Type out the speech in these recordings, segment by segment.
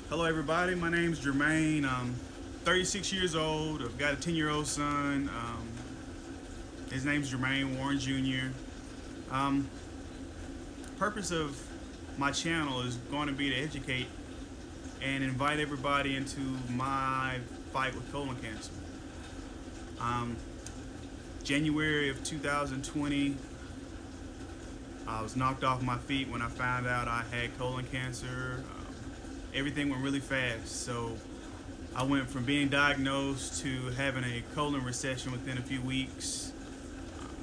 Hello, everybody. My name is Jermaine. I'm 36 years old. I've got a 10-year-old son. His name's Germaine Warren Jr. Um, Purpose of my channel is going to be to educate and invite everybody into my fight with colon cancer. Um, January of 2020, I was knocked off my feet when I found out I had colon cancer. Everything went really fast. So I went from being diagnosed to having a colon recession within a few weeks.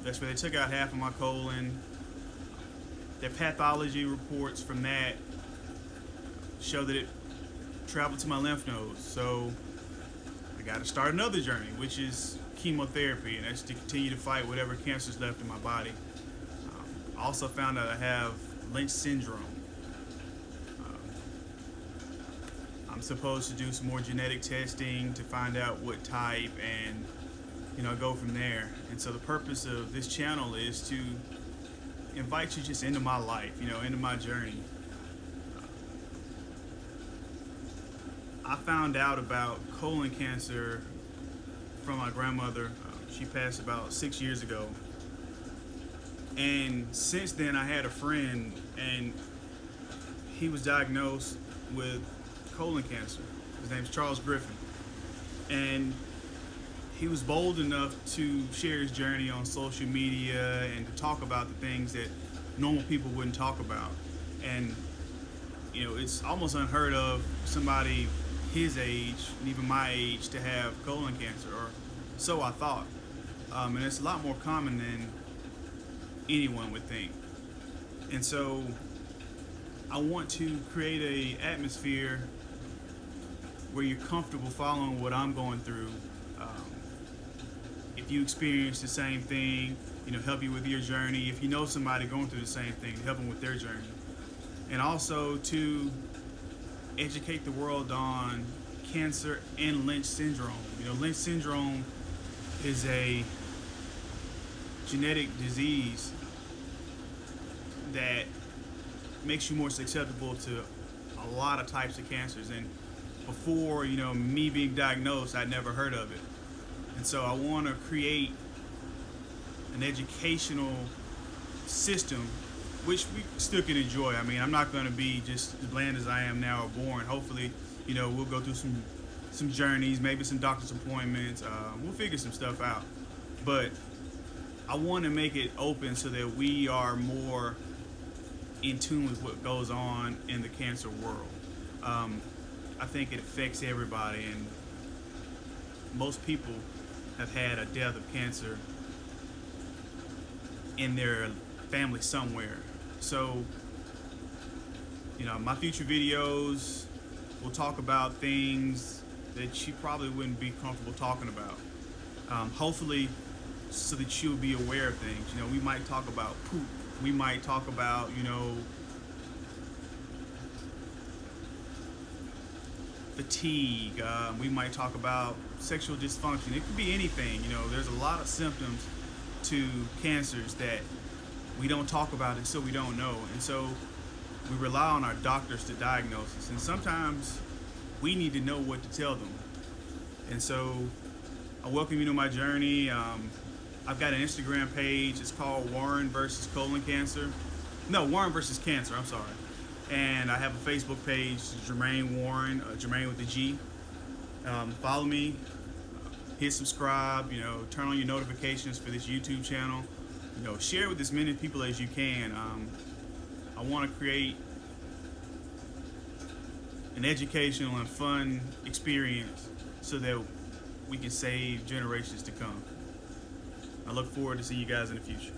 That's where they took out half of my colon. The pathology reports from that show that it traveled to my lymph nodes. So I got to start another journey, which is chemotherapy, and that's to continue to fight whatever cancer's left in my body. I also found out I have Lynch syndrome. I'm supposed to do some more genetic testing to find out what type and go from there. And so the purpose of this channel is to invite you just into my life, into my journey. I found out about colon cancer from my grandmother. She passed about 6 years ago. And since then I had a friend, and he was diagnosed with colon cancer. His name's Charles Griffin, and he was bold enough to share his journey on social media and to talk about the things that normal people wouldn't talk about. And it's almost unheard of somebody his age and even my age to have colon cancer, or so I thought. And it's a lot more common than anyone would think. And so I want to create a atmosphere where you're comfortable following what I'm going through. If you experience the same thing, help you with your journey. If you know somebody going through the same thing, help them with their journey. And also to educate the world on cancer and Lynch syndrome. Lynch syndrome is a genetic disease that makes you more susceptible to a lot of types of cancers. And before me being diagnosed, I'd never heard of it. And so I want to create an educational system which we still can enjoy. I mean, I'm not going to be just as bland as I am now or boring. Hopefully, we'll go through some journeys, maybe some doctor's appointments. We'll figure some stuff out. But I want to make it open so that we are more in tune with what goes on in the cancer world. I think it affects everybody, and most people have had a death of cancer in their family somewhere. So, my future videos will talk about things that you probably wouldn't be comfortable talking about. Hopefully, so that you'll be aware of things. We might talk about poop. We might talk about, fatigue. We might talk about sexual dysfunction. It could be anything. There's a lot of symptoms to cancers that we don't talk about, and so we don't know. And so we rely on our doctors to diagnose us. And sometimes we need to know what to tell them. And so I welcome you to my journey. I've got an Instagram page. It's called Warren versus Colon Cancer. No, Warren versus Cancer. I'm sorry. And I have a Facebook page, Jermaine Warren, Jermaine with a G. Follow me, hit subscribe, turn on your notifications for this YouTube channel. Share with as many people as you can. I want to create an educational and fun experience so that we can save generations to come. I look forward to seeing you guys in the future.